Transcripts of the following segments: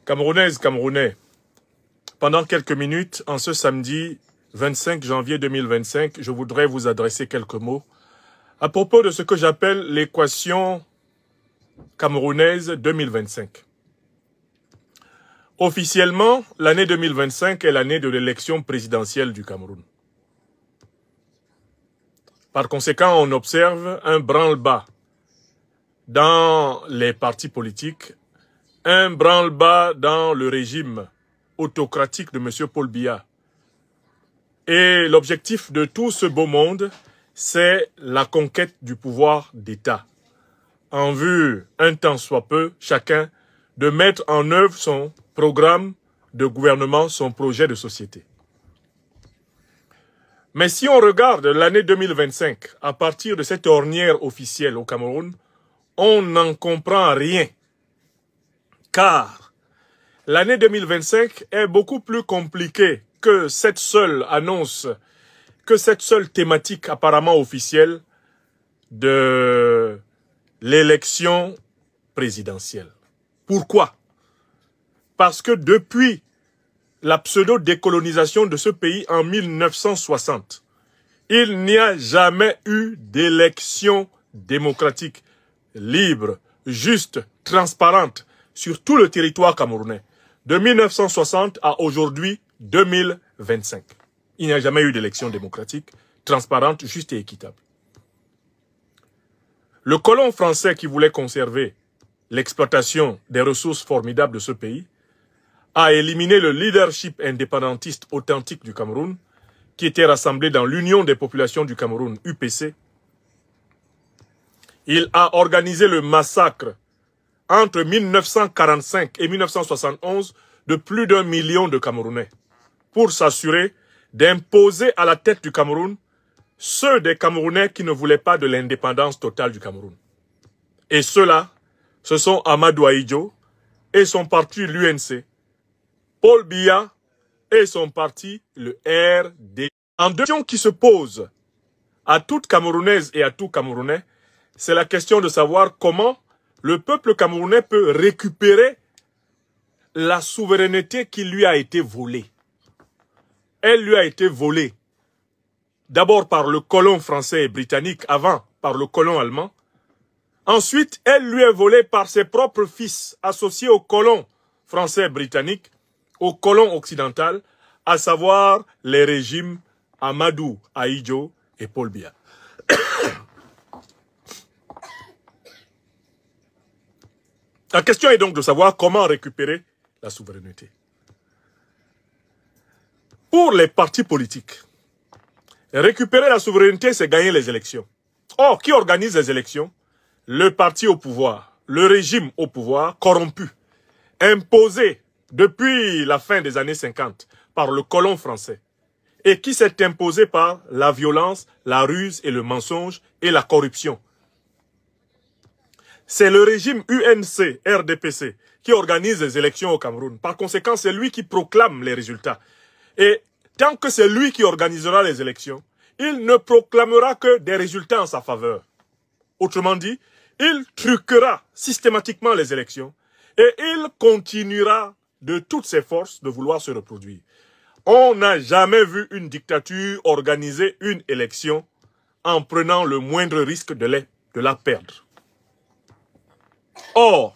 Camerounaises, Camerounais, pendant quelques minutes, en ce samedi 25 janvier 2025, je voudrais vous adresser quelques mots à propos de ce que j'appelle l'équation camerounaise 2025. Officiellement, l'année 2025 est l'année de l'élection présidentielle du Cameroun. Par conséquent, on observe un branle-bas dans les partis politiques, un branle-bas dans le régime autocratique de M. Paul Biya. Et l'objectif de tout ce beau monde, c'est la conquête du pouvoir d'État, en vue, un temps soit peu, chacun, de mettre en œuvre son programme de gouvernement, son projet de société. Mais si on regarde l'année 2025, à partir de cette ornière officielle au Cameroun, on n'en comprend rien. Car l'année 2025 est beaucoup plus compliquée que cette seule annonce, que cette seule thématique apparemment officielle de l'élection présidentielle. Pourquoi? Parce que depuis la pseudo-décolonisation de ce pays en 1960, il n'y a jamais eu d'élection démocratique, libre, juste, transparente sur tout le territoire camerounais. De 1960 à aujourd'hui, 2025. Il n'y a jamais eu d'élection démocratique, transparente, juste et équitable. Le colon français qui voulait conserver l'exploitation des ressources formidables de ce pays a éliminé le leadership indépendantiste authentique du Cameroun, qui était rassemblé dans l'Union des populations du Cameroun, UPC. Il a organisé le massacre entre 1945 et 1971 de plus d'1 million de Camerounais pour s'assurer d'imposer à la tête du Cameroun ceux des Camerounais qui ne voulaient pas de l'indépendance totale du Cameroun. Et ceux-là, ce sont Amadou Ahidjo et son parti l'UNC, Paul Biya et son parti le RD. En deux questions qui se posent à toute Camerounaise et à tout Camerounais, c'est la question de savoir comment le peuple camerounais peut récupérer la souveraineté qui lui a été volée. Elle lui a été volée d'abord par le colon français et britannique, avant par le colon allemand. Ensuite, elle lui est volée par ses propres fils associés au colon français et britannique, au colon occidental, à savoir les régimes Amadou Ahidjo et Paul Biya. La question est donc de savoir comment récupérer la souveraineté. Pour les partis politiques, récupérer la souveraineté, c'est gagner les élections. Or, qui organise les élections? Le parti au pouvoir, le régime au pouvoir, corrompu, imposé depuis la fin des années 50 par le colon français, et qui s'est imposé par la violence, la ruse et le mensonge et la corruption. C'est le régime UNC, RDPC, qui organise les élections au Cameroun. Par conséquent, c'est lui qui proclame les résultats. Et tant que c'est lui qui organisera les élections, il ne proclamera que des résultats en sa faveur. Autrement dit, il truquera systématiquement les élections et il continuera de toutes ses forces de vouloir se reproduire. On n'a jamais vu une dictature organiser une élection en prenant le moindre risque de la perdre. Or,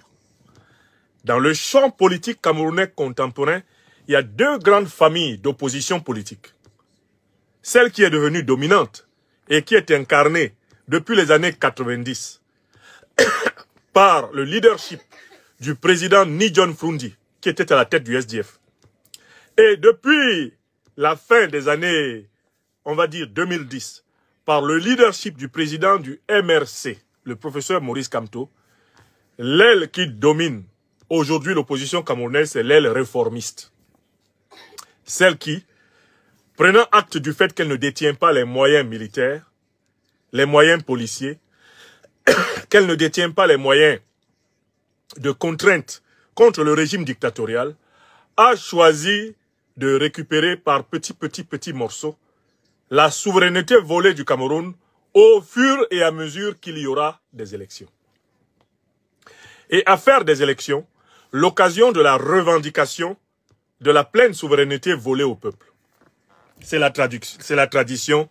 dans le champ politique camerounais contemporain, il y a deux grandes familles d'opposition politique. Celle qui est devenue dominante et qui est incarnée depuis les années 90 par le leadership du président Ni John Frundi, qui était à la tête du SDF. Et depuis la fin des années, on va dire 2010, par le leadership du président du MRC, le professeur Maurice Kamto, l'aile qui domine aujourd'hui l'opposition camerounaise, c'est l'aile réformiste. Celle qui, prenant acte du fait qu'elle ne détient pas les moyens militaires, les moyens policiers, qu'elle ne détient pas les moyens de contrainte contre le régime dictatorial, a choisi de récupérer par petits morceaux la souveraineté volée du Cameroun au fur et à mesure qu'il y aura des élections. Et à faire des élections l'occasion de la revendication de la pleine souveraineté volée au peuple. C'est la tradition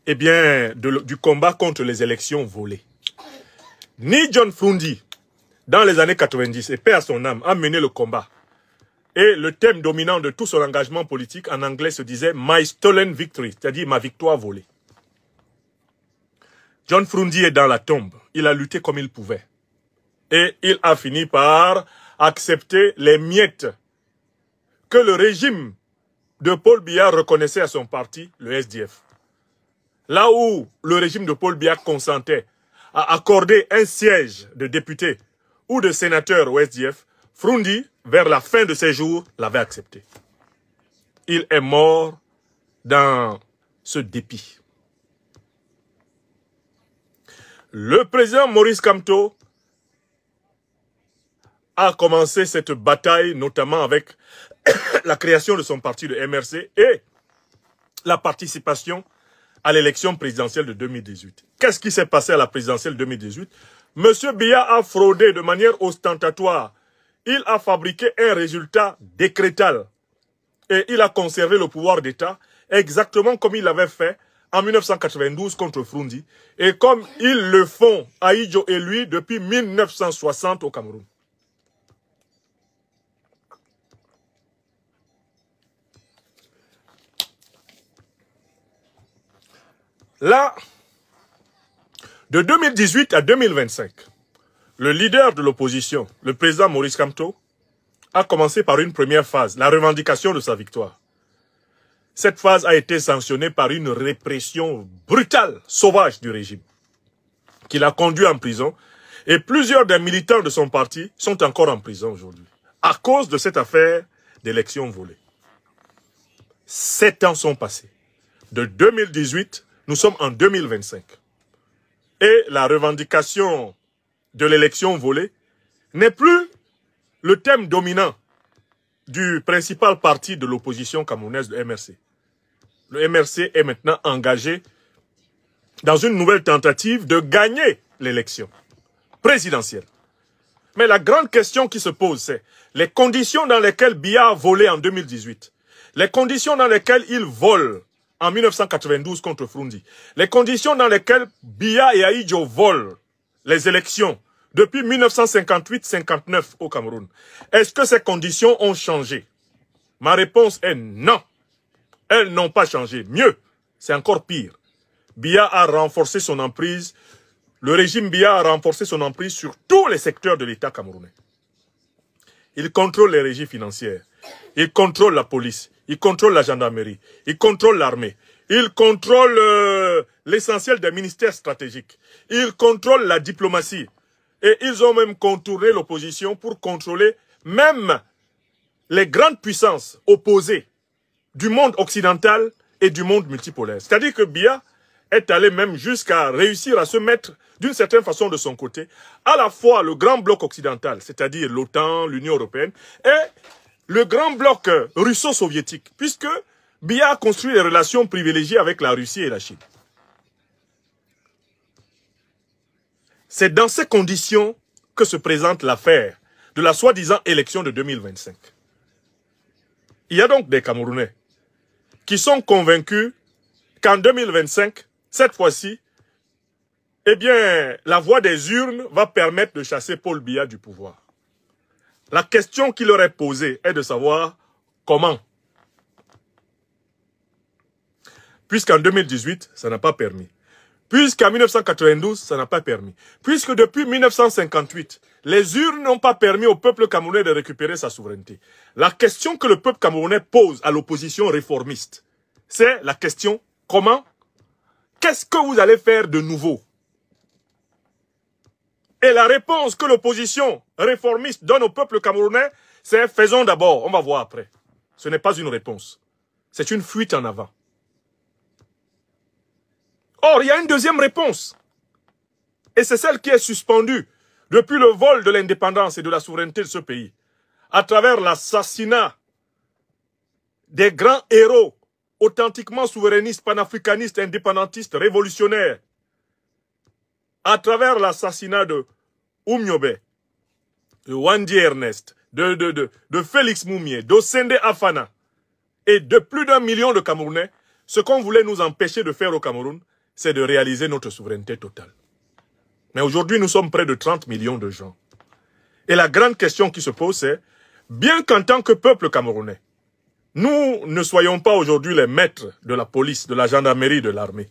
eh bien, du combat contre les élections volées. Ni John Frundi, dans les années 90, et paix à son âme, a mené le combat. Et le thème dominant de tout son engagement politique en anglais se disait « My stolen victory », c'est-à-dire « ma victoire volée ». John Frundi est dans la tombe. Il a lutté comme il pouvait. Et il a fini par accepter les miettes que le régime de Paul Biya reconnaissait à son parti, le SDF. Là où le régime de Paul Biya consentait à accorder un siège de député ou de sénateur au SDF, Frundi, vers la fin de ses jours, l'avait accepté. Il est mort dans ce dépit. Le président Maurice Kamto a commencé cette bataille, notamment avec la création de son parti, le MRC, et la participation à l'élection présidentielle de 2018. Qu'est-ce qui s'est passé à la présidentielle 2018? Monsieur Biya a fraudé de manière ostentatoire. Il a fabriqué un résultat décrétal et il a conservé le pouvoir d'État exactement comme il l'avait fait en 1992 contre Frundi et comme ils le font Ahidjo et lui depuis 1960 au Cameroun. Là, de 2018 à 2025, le leader de l'opposition, le président Maurice Kamto, a commencé par une première phase, la revendication de sa victoire. Cette phase a été sanctionnée par une répression brutale, sauvage du régime, qui l'a conduit en prison, et plusieurs des militants de son parti sont encore en prison aujourd'hui, à cause de cette affaire d'élections volées. 7 ans sont passés. De 2018, nous sommes en 2025. Et la revendication de l'élection volée n'est plus le thème dominant du principal parti de l'opposition camerounaise, le MRC. Le MRC est maintenant engagé dans une nouvelle tentative de gagner l'élection présidentielle. Mais la grande question qui se pose, c'est les conditions dans lesquelles Biya a volé en 2018, les conditions dans lesquelles il vole en 1992 contre Frundi, les conditions dans lesquelles Biya et Ahidjo volent les élections depuis 1958-59 au Cameroun. Est-ce que ces conditions ont changé? Ma réponse est non. Elles n'ont pas changé. Mieux, c'est encore pire. Biya a renforcé son emprise. Le régime Biya a renforcé son emprise sur tous les secteurs de l'État camerounais. Il contrôle les régies financières. Il contrôle la police. Il contrôle la gendarmerie. Il contrôle l'armée. Il contrôle l'essentiel des ministères stratégiques. Il contrôle la diplomatie. Et ils ont même contourné l'opposition pour contrôler même les grandes puissances opposées du monde occidental et du monde multipolaire. C'est-à-dire que Biya est allé même jusqu'à réussir à se mettre d'une certaine façon de son côté, à la fois le grand bloc occidental, c'est-à-dire l'OTAN, l'Union européenne, et le grand bloc russo-soviétique, puisque Biya a construit des relations privilégiées avec la Russie et la Chine. C'est dans ces conditions que se présente l'affaire de la soi-disant élection de 2025. Il y a donc des Camerounais qui sont convaincus qu'en 2025, cette fois-ci, eh bien, la voie des urnes va permettre de chasser Paul Biya du pouvoir. La question qui leur est posée est de savoir comment. Puisqu'en 2018, ça n'a pas permis. Puisqu'en 1992, ça n'a pas permis. Puisque depuis 1958, les urnes n'ont pas permis au peuple camerounais de récupérer sa souveraineté. La question que le peuple camerounais pose à l'opposition réformiste, c'est la question comment? Qu'est-ce que vous allez faire de nouveau? Et la réponse que l'opposition réformiste donne au peuple camerounais, c'est faisons d'abord, on va voir après. Ce n'est pas une réponse. C'est une fuite en avant. Or, il y a une deuxième réponse. Et c'est celle qui est suspendue depuis le vol de l'indépendance et de la souveraineté de ce pays, à travers l'assassinat des grands héros authentiquement souverainistes, panafricanistes, indépendantistes, révolutionnaires, à travers l'assassinat de Oumyobé, de Wandi Ernest, de Félix Moumié, d'Osende Afana et de plus d'1 million de Camerounais, ce qu'on voulait nous empêcher de faire au Cameroun, c'est de réaliser notre souveraineté totale. Mais aujourd'hui, nous sommes près de 30 millions de gens. Et la grande question qui se pose, c'est, bien qu'en tant que peuple camerounais, nous ne soyons pas aujourd'hui les maîtres de la police, de la gendarmerie, de l'armée,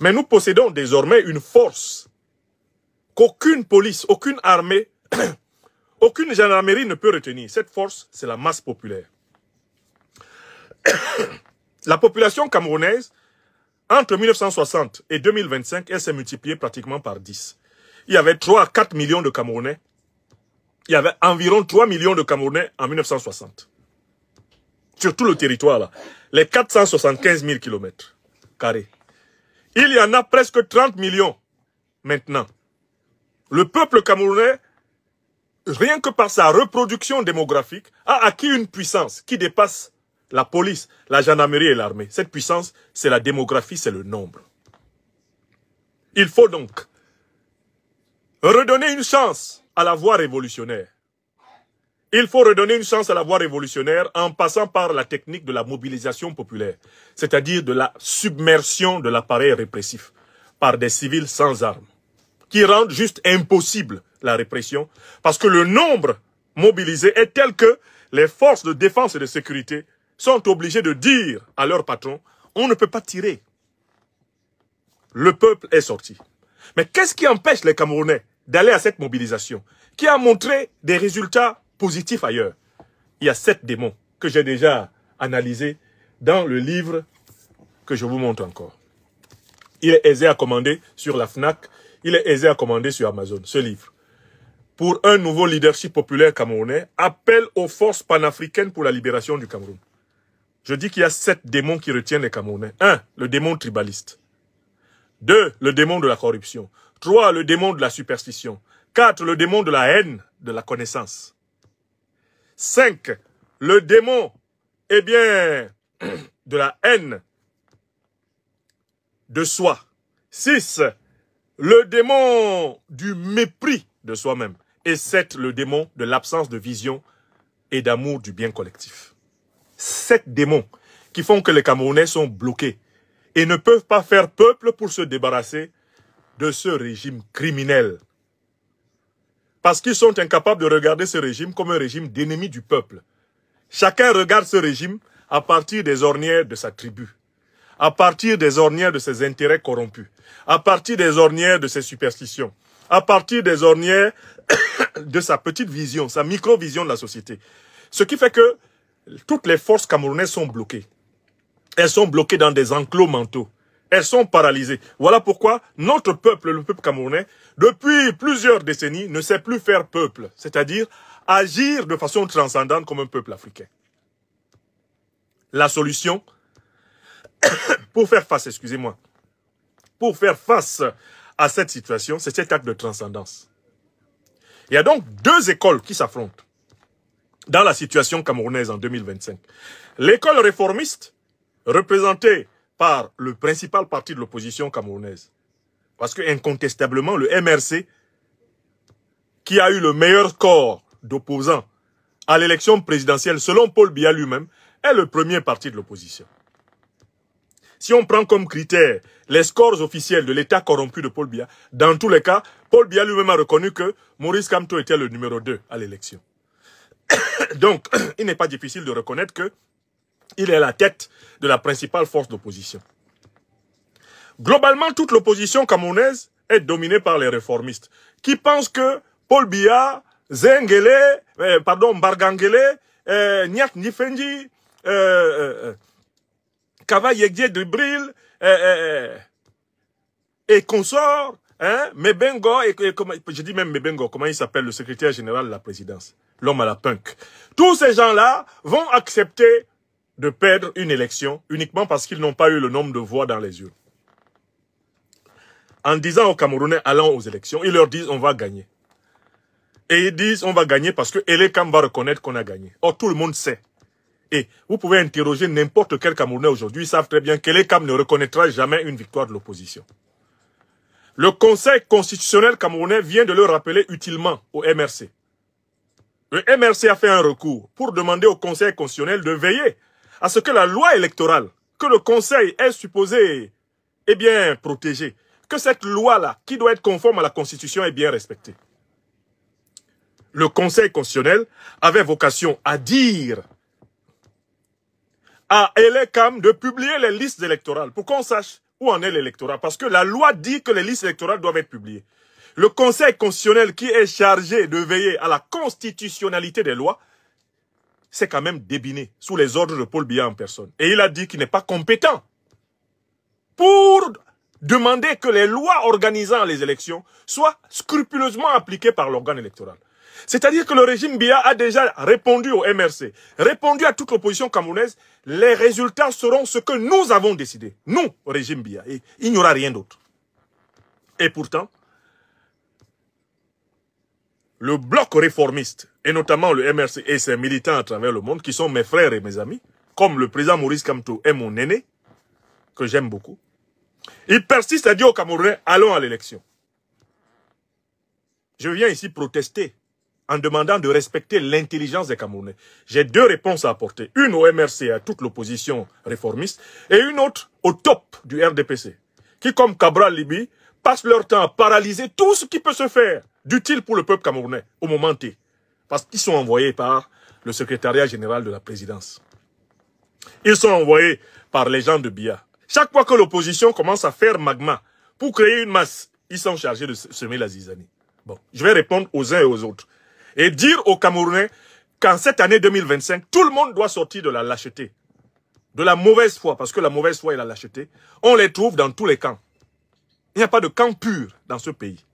mais nous possédons désormais une force qu'aucune police, aucune armée, aucune gendarmerie ne peut retenir. Cette force, c'est la masse populaire. La population camerounaise, entre 1960 et 2025, elle s'est multipliée pratiquement par 10. Il y avait 3 à 4 millions de Camerounais. Il y avait environ 3 millions de Camerounais en 1960. Sur tout le territoire, là. Les 475 000 kilomètres carrés. Il y en a presque 30 millions maintenant. Le peuple camerounais, rien que par sa reproduction démographique, a acquis une puissance qui dépasse la police, la gendarmerie et l'armée. Cette puissance, c'est la démographie, c'est le nombre. Il faut donc redonner une chance à la voie révolutionnaire. Il faut redonner une chance à la voie révolutionnaire en passant par la technique de la mobilisation populaire, c'est-à-dire de la submersion de l'appareil répressif par des civils sans armes, qui rendent juste impossible la répression, parce que le nombre mobilisé est tel que les forces de défense et de sécurité sont obligés de dire à leur patron, on ne peut pas tirer. Le peuple est sorti. Mais qu'est-ce qui empêche les Camerounais d'aller à cette mobilisation, qui a montré des résultats positifs ailleurs? Il y a 7 démons que j'ai déjà analysés dans le livre que je vous montre encore. Il est aisé à commander sur la FNAC, il est aisé à commander sur Amazon, ce livre. Pour un nouveau leadership populaire camerounais, appel aux forces panafricaines pour la libération du Cameroun. Je dis qu'il y a 7 démons qui retiennent les Camerounais. 1. Le démon tribaliste. 2. Le démon de la corruption. 3. Le démon de la superstition. 4. Le démon de la haine, de la connaissance. 5. Le démon, eh bien, de la haine de soi. 6. Le démon du mépris de soi-même. Et 7. Le démon de l'absence de vision et d'amour du bien collectif. 7 démons qui font que les Camerounais sont bloqués et ne peuvent pas faire peuple pour se débarrasser de ce régime criminel. Parce qu'ils sont incapables de regarder ce régime comme un régime d'ennemi du peuple. Chacun regarde ce régime à partir des ornières de sa tribu, à partir des ornières de ses intérêts corrompus, à partir des ornières de ses superstitions, à partir des ornières de sa petite vision, sa micro-vision de la société. Ce qui fait que toutes les forces camerounaises sont bloquées. Elles sont bloquées dans des enclos mentaux. Elles sont paralysées. Voilà pourquoi notre peuple, le peuple camerounais, depuis plusieurs décennies, ne sait plus faire peuple. C'est-à-dire agir de façon transcendante comme un peuple africain. La solution, pour faire face, excusez-moi, pour faire face à cette situation, c'est cet acte de transcendance. Il y a donc 2 écoles qui s'affrontent dans la situation camerounaise en 2025. L'école réformiste, représentée par le principal parti de l'opposition camerounaise, parce que incontestablement le MRC, qui a eu le meilleur score d'opposants à l'élection présidentielle selon Paul Biya lui-même, est le premier parti de l'opposition. Si on prend comme critère les scores officiels de l'État corrompu de Paul Biya, dans tous les cas, Paul Biya lui-même a reconnu que Maurice Kamto était le numéro 2 à l'élection. Donc, il n'est pas difficile de reconnaître qu'il est à la tête de la principale force d'opposition. Globalement, toute l'opposition camerounaise est dominée par les réformistes, qui pensent que Paul Biya, Mbargangele, Nyat Nifendi, Kava Yegye Dribril, et consorts, hein, Mebengo, je dis même Mebengo, comment il s'appelle, le secrétaire général de la présidence, l'homme à la punk. Tous ces gens-là vont accepter de perdre une élection uniquement parce qu'ils n'ont pas eu le nombre de voix dans les urnes. En disant aux Camerounais allant aux élections, ils leur disent on va gagner. Et ils disent on va gagner parce que Elekam va reconnaître qu'on a gagné. Or tout le monde sait. Et vous pouvez interroger n'importe quel Camerounais aujourd'hui, ils savent très bien qu'Elekam ne reconnaîtra jamais une victoire de l'opposition. Le Conseil constitutionnel camerounais vient de le rappeler utilement au MRC. Le MRC a fait un recours pour demander au Conseil constitutionnel de veiller à ce que la loi électorale, que le Conseil est supposé bien protéger, que cette loi-là, qui doit être conforme à la Constitution, est bien respectée. Le Conseil constitutionnel avait vocation à dire à Elecam de publier les listes électorales pour qu'on sache où en est l'électorat. Parce que la loi dit que les listes électorales doivent être publiées. Le Conseil constitutionnel qui est chargé de veiller à la constitutionnalité des lois, c'est quand même débiné sous les ordres de Paul Biya en personne. Et il a dit qu'il n'est pas compétent pour demander que les lois organisant les élections soient scrupuleusement appliquées par l'organe électoral. C'est-à-dire que le régime Biya a déjà répondu au MRC, répondu à toute l'opposition camerounaise, les résultats seront ce que nous avons décidé. Nous, régime Biya, et il n'y aura rien d'autre. Et pourtant, le bloc réformiste, et notamment le MRC et ses militants à travers le monde, qui sont mes frères et mes amis, comme le président Maurice Kamto est mon aîné, que j'aime beaucoup, il persiste à dire aux Camerounais, allons à l'élection. Je viens ici protester en demandant de respecter l'intelligence des Camerounais. J'ai deux réponses à apporter. Une au MRC et à toute l'opposition réformiste, et une autre au top du RDPC, qui, comme Cabral Libi, passent leur temps à paralyser tout ce qui peut se faire d'utile pour le peuple camerounais au moment T. Parce qu'ils sont envoyés par le secrétariat général de la présidence. Ils sont envoyés par les gens de Biya. Chaque fois que l'opposition commence à faire magma pour créer une masse, ils sont chargés de semer la zizanie. Bon, je vais répondre aux uns et aux autres. Et dire aux Camerounais qu'en cette année 2025, tout le monde doit sortir de la lâcheté, de la mauvaise foi, parce que la mauvaise foi et la lâcheté, on les trouve dans tous les camps. Il n'y a pas de camp pur dans ce pays.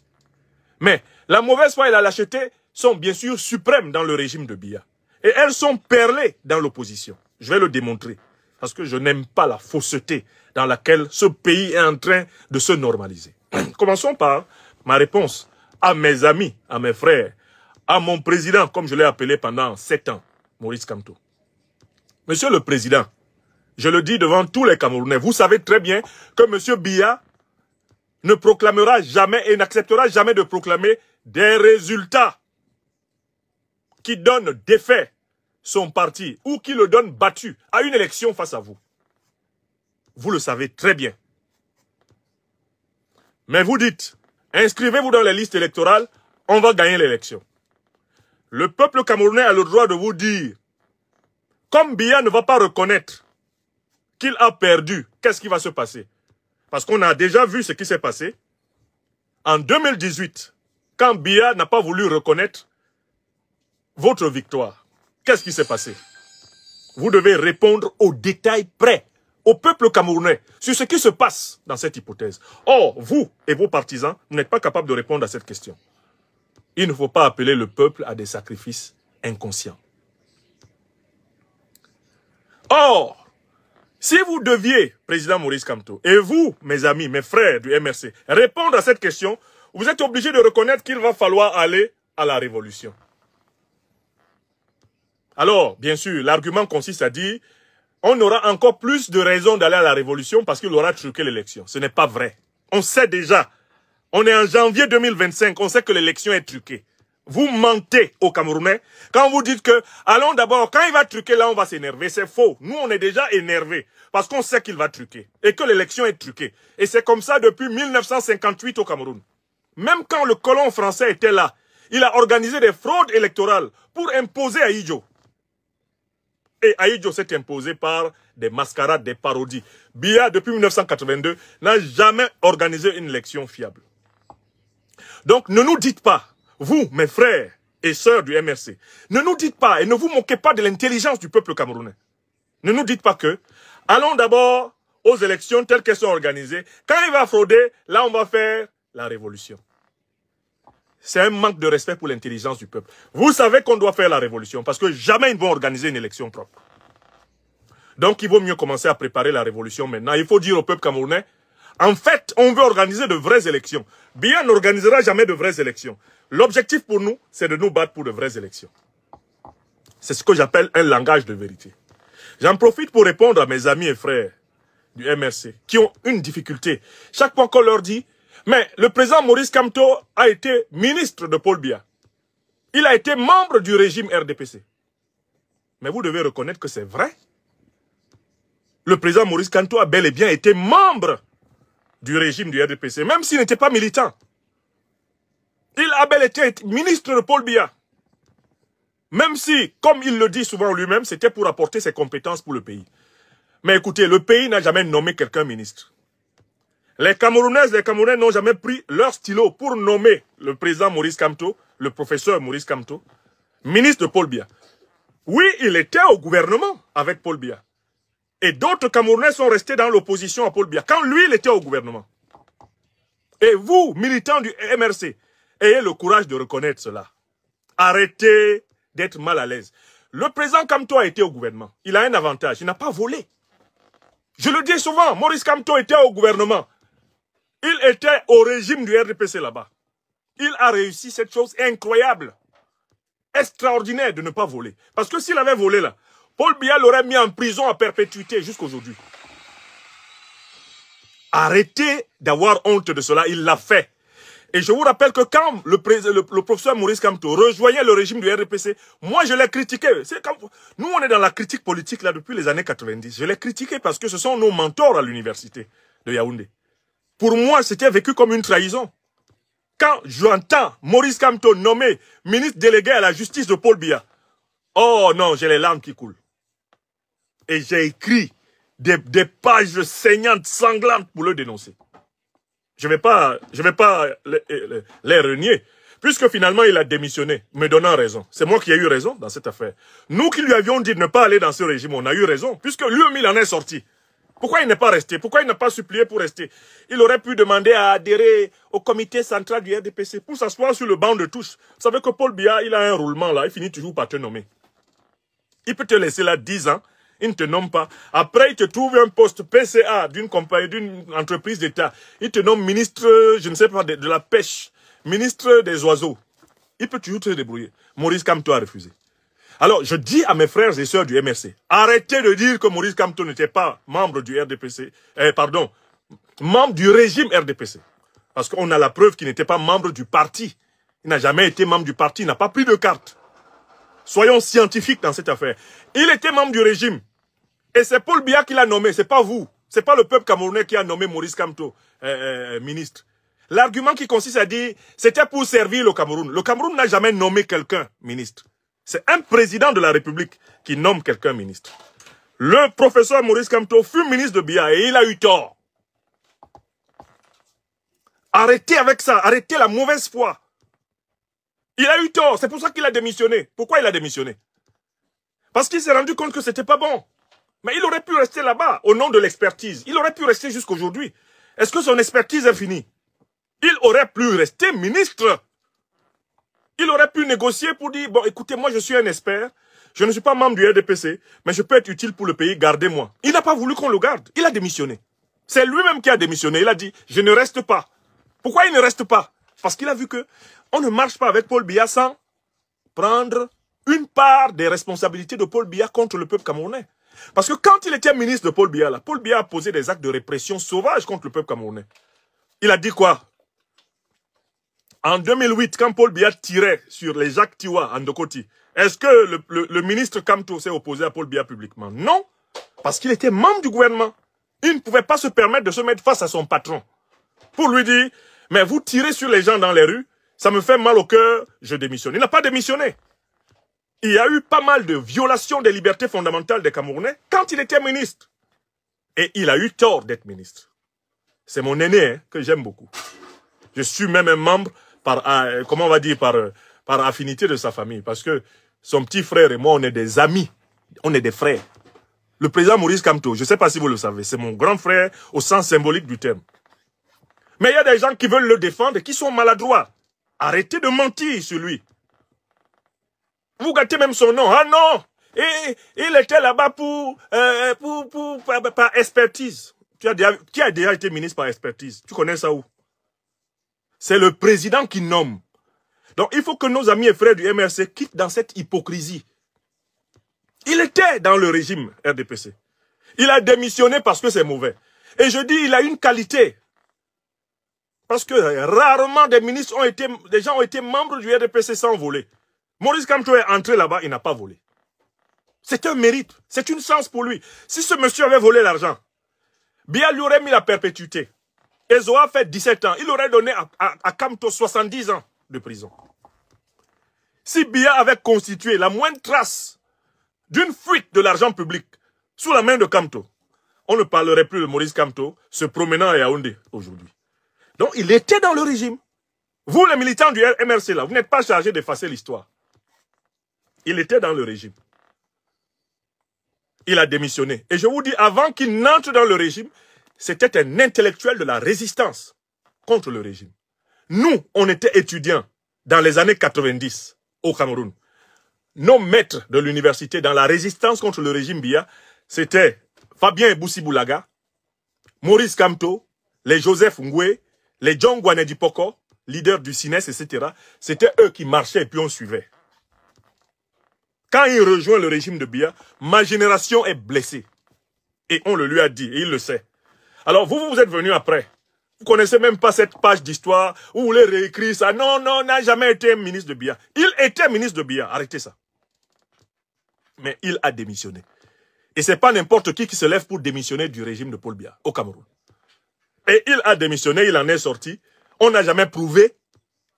Mais la mauvaise foi et la lâcheté sont bien sûr suprêmes dans le régime de Biya. Et elles sont perlées dans l'opposition. Je vais le démontrer. Parce que je n'aime pas la fausseté dans laquelle ce pays est en train de se normaliser. Commençons par ma réponse à mes amis, à mes frères, à mon président, comme je l'ai appelé pendant 7 ans, Maurice Kamto. Monsieur le Président, je le dis devant tous les Camerounais, vous savez très bien que Monsieur Biya ne proclamera jamais et n'acceptera jamais de proclamer des résultats qui donnent défait son parti ou qui le donnent battu à une élection face à vous. Vous le savez très bien. Mais vous dites, inscrivez-vous dans les listes électorales, on va gagner l'élection. Le peuple camerounais a le droit de vous dire, comme Biya ne va pas reconnaître qu'il a perdu, qu'est-ce qui va se passer? Parce qu'on a déjà vu ce qui s'est passé. En 2018, quand Biya n'a pas voulu reconnaître votre victoire, qu'est-ce qui s'est passé? Vous devez répondre aux détails près, au peuple camerounais, sur ce qui se passe dans cette hypothèse. Or, vous et vos partisans, vous n'êtes pas capables de répondre à cette question. Il ne faut pas appeler le peuple à des sacrifices inconscients. Or, si vous deviez, président Maurice Kamto, et vous, mes amis, mes frères du MRC, répondre à cette question, vous êtes obligés de reconnaître qu'il va falloir aller à la révolution. Alors, bien sûr, l'argument consiste à dire, on aura encore plus de raisons d'aller à la révolution parce qu'il aura truqué l'élection. Ce n'est pas vrai. On sait déjà. On est en janvier 2025, on sait que l'élection est truquée. Vous mentez aux Camerounais quand vous dites que, allons d'abord, quand il va truquer, là, on va s'énerver. C'est faux. Nous, on est déjà énervés parce qu'on sait qu'il va truquer et que l'élection est truquée. Et c'est comme ça depuis 1958 au Cameroun. Même quand le colon français était là, il a organisé des fraudes électorales pour imposer Ahidjo. Et Ahidjo s'est imposé par des mascarades, des parodies. Biya, depuis 1982, n'a jamais organisé une élection fiable. Donc, ne nous dites pas, vous, mes frères et sœurs du MRC, ne nous dites pas et ne vous moquez pas de l'intelligence du peuple camerounais. Ne nous dites pas que, allons d'abord aux élections telles qu'elles sont organisées. Quand il va frauder, là, on va faire la révolution. C'est un manque de respect pour l'intelligence du peuple. Vous savez qu'on doit faire la révolution parce que jamais ils vont organiser une élection propre. Donc, il vaut mieux commencer à préparer la révolution maintenant. Il faut dire au peuple camerounais, en fait, on veut organiser de vraies élections. Biya n'organisera jamais de vraies élections. L'objectif pour nous, c'est de nous battre pour de vraies élections. C'est ce que j'appelle un langage de vérité. J'en profite pour répondre à mes amis et frères du MRC qui ont une difficulté. Chaque fois qu'on leur dit, mais le président Maurice Kamto a été ministre de Paul Biya. Il a été membre du régime RDPC. Mais vous devez reconnaître que c'est vrai. Le président Maurice Kamto a bel et bien été membre du régime du RDPC, même s'il n'était pas militant. Il a bel et bien été ministre de Paul Biya. Même si, comme il le dit souvent lui-même, c'était pour apporter ses compétences pour le pays. Mais écoutez, le pays n'a jamais nommé quelqu'un ministre. Les Camerounaises et les Camerounais n'ont jamais pris leur stylo pour nommer le président Maurice Kamto, le professeur Maurice Kamto, ministre de Paul Biya. Oui, il était au gouvernement avec Paul Biya. Et d'autres Camerounais sont restés dans l'opposition à Paul Biya, quand lui, il était au gouvernement. Et vous, militants du MRC, ayez le courage de reconnaître cela. Arrêtez d'être mal à l'aise. Le président Kamto a été au gouvernement. Il a un avantage, il n'a pas volé. Je le dis souvent, Maurice Kamto était au gouvernement. Il était au régime du RDPC là-bas. Il a réussi cette chose incroyable, extraordinaire de ne pas voler. Parce que s'il avait volé là, Paul Biya l'aurait mis en prison à perpétuité jusqu'aujourd'hui. Arrêtez d'avoir honte de cela, il l'a fait. Et je vous rappelle que quand le professeur Maurice Kamto rejoignait le régime du RDPC, moi je l'ai critiqué. Nous on est dans la critique politique là depuis les années 90. Je l'ai critiqué parce que ce sont nos mentors à l'université de Yaoundé. Pour moi, c'était vécu comme une trahison. Quand j'entends Maurice Kamto nommé ministre délégué à la justice de Paul Biya, oh non, j'ai les larmes qui coulent. Et j'ai écrit des pages saignantes, sanglantes pour le dénoncer. Je vais pas les renier, puisque finalement il a démissionné, me donnant raison. C'est moi qui ai eu raison dans cette affaire. Nous qui lui avions dit de ne pas aller dans ce régime, on a eu raison, puisque lui-même il en est sorti. Pourquoi il n'est pas resté? Pourquoi il n'a pas supplié pour rester? Il aurait pu demander à adhérer au comité central du RDPC pour s'asseoir sur le banc de touche. Vous savez que Paul Biya, il a un roulement là, il finit toujours par te nommer. Il peut te laisser là 10 ans, il ne te nomme pas. Après, il te trouve un poste PCA d'une compagnie, d'une entreprise d'État. Il te nomme ministre, je ne sais pas, de la pêche, ministre des oiseaux. Il peut toujours te débrouiller. Maurice Kamto a refusé. Alors, je dis à mes frères et sœurs du MRC, arrêtez de dire que Maurice Kamto n'était pas membre du RDPC, membre du régime RDPC. Parce qu'on a la preuve qu'il n'était pas membre du parti. Il n'a jamais été membre du parti, il n'a pas pris de carte. Soyons scientifiques dans cette affaire. Il était membre du régime. Et c'est Paul Biya qui l'a nommé, c'est pas vous. C'est pas le peuple camerounais qui a nommé Maurice Kamto ministre. L'argument qui consiste à dire, c'était pour servir le Cameroun. Le Cameroun n'a jamais nommé quelqu'un ministre. C'est un président de la République qui nomme quelqu'un ministre. Le professeur Maurice Kamto fut ministre de Biya et il a eu tort. Arrêtez avec ça, arrêtez la mauvaise foi. Il a eu tort, c'est pour ça qu'il a démissionné. Pourquoi il a démissionné? Parce qu'il s'est rendu compte que c'était pas bon. Mais il aurait pu rester là-bas au nom de l'expertise. Il aurait pu rester jusqu'aujourd'hui. Est-ce que son expertise est finie? Il aurait pu rester ministre. Il aurait pu négocier pour dire, bon, écoutez, moi je suis un expert, je ne suis pas membre du RDPC, mais je peux être utile pour le pays, gardez-moi. Il n'a pas voulu qu'on le garde, il a démissionné. C'est lui-même qui a démissionné, il a dit, je ne reste pas. Pourquoi il ne reste pas? Parce qu'il a vu que on ne marche pas avec Paul Biya sans prendre une part des responsabilités de Paul Biya contre le peuple camerounais. Parce que quand il était ministre de Paul Biya, là, Paul Biya a posé des actes de répression sauvages contre le peuple camerounais. Il a dit quoi? En 2008, quand Paul Biya tirait sur les Jacques Tiwa en Ndokoti, est-ce que le ministre Kamto s'est opposé à Paul Biya publiquement? Non, parce qu'il était membre du gouvernement. Il ne pouvait pas se permettre de se mettre face à son patron pour lui dire, mais vous tirez sur les gens dans les rues, ça me fait mal au cœur, je démissionne. Il n'a pas démissionné. Il y a eu pas mal de violations des libertés fondamentales des Camerounais quand il était ministre. Et il a eu tort d'être ministre. C'est mon aîné hein, que j'aime beaucoup. Je suis même un membre par, comment on va dire, par affinité de sa famille. Parce que son petit frère et moi, on est des amis. On est des frères. Le président Maurice Kamto, je ne sais pas si vous le savez, c'est mon grand frère au sens symbolique du terme. Mais il y a des gens qui veulent le défendre et qui sont maladroits. Arrêtez de mentir sur lui. Vous gâtez même son nom. Ah non! Et il était là-bas par expertise. Qui a déjà été ministre par expertise? Tu connais ça où? C'est le président qui nomme. Donc il faut que nos amis et frères du MRC quittent dans cette hypocrisie. Il était dans le régime RDPC. Il a démissionné parce que c'est mauvais. Et je dis, il a une qualité. Parce que rarement des gens ont été membres du RDPC sans voler. Maurice Kamto est entré là-bas, il n'a pas volé. C'est un mérite, c'est une chance pour lui. Si ce monsieur avait volé l'argent, Biya lui aurait mis la perpétuité. Ezoa a fait 17 ans, il aurait donné à Kamto 70 ans de prison. Si Biya avait constitué la moindre trace d'une fuite de l'argent public sous la main de Kamto, on ne parlerait plus de Maurice Kamto se promenant à Yaoundé aujourd'hui. Donc il était dans le régime. Vous les militants du MRC là, vous n'êtes pas chargés d'effacer l'histoire. Il était dans le régime. Il a démissionné. Et je vous dis, avant qu'il n'entre dans le régime, c'était un intellectuel de la résistance contre le régime. Nous, on était étudiants dans les années 90 au Cameroun. Nos maîtres de l'université dans la résistance contre le régime Biya, c'était Fabien Ebousi-Boulaga, Maurice Kamto, les Joseph Ngwe, les John Gwanedi Poko, leaders du CINES, etc. C'était eux qui marchaient et puis on suivait. Quand il rejoint le régime de Biya, ma génération est blessée. Et on le lui a dit, et il le sait. Alors vous êtes venus après. Vous ne connaissez même pas cette page d'histoire où vous voulez réécrire ça. Non, non, n'a jamais été ministre de Biya. Il était ministre de Biya. Arrêtez ça. Mais il a démissionné. Et ce n'est pas n'importe qui se lève pour démissionner du régime de Paul Biya au Cameroun. Et il a démissionné, il en est sorti. On n'a jamais prouvé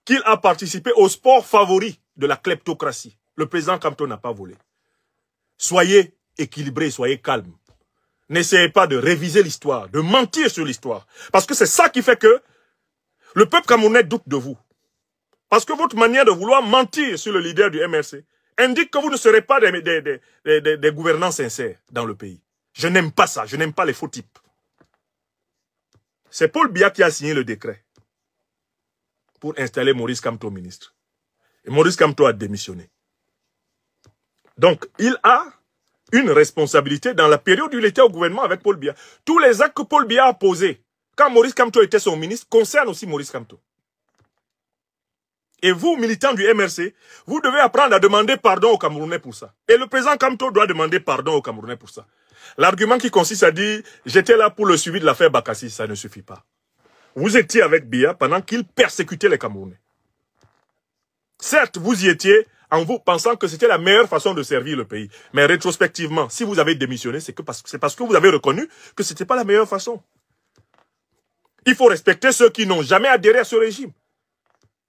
qu'il a participé au sport favori de la kleptocratie. Le président Kamto n'a pas volé. Soyez équilibrés, soyez calmes. N'essayez pas de réviser l'histoire, de mentir sur l'histoire. Parce que c'est ça qui fait que le peuple camerounais doute de vous. Parce que votre manière de vouloir mentir sur le leader du MRC indique que vous ne serez pas des gouvernants sincères dans le pays. Je n'aime pas ça, je n'aime pas les faux types. C'est Paul Biya qui a signé le décret pour installer Maurice Kamto ministre. Et Maurice Kamto a démissionné. Donc, il a une responsabilité dans la période où il était au gouvernement avec Paul Biya. Tous les actes que Paul Biya a posés quand Maurice Kamto était son ministre concernent aussi Maurice Kamto. Et vous, militants du MRC, vous devez apprendre à demander pardon aux Camerounais pour ça. Et le président Kamto doit demander pardon aux Camerounais pour ça. L'argument qui consiste à dire « j'étais là pour le suivi de l'affaire Bakassi », ça ne suffit pas. Vous étiez avec Biya pendant qu'il persécutait les Camerounais. Certes, vous y étiez en vous pensant que c'était la meilleure façon de servir le pays. Mais rétrospectivement, si vous avez démissionné, c'est parce que vous avez reconnu que ce n'était pas la meilleure façon. Il faut respecter ceux qui n'ont jamais adhéré à ce régime.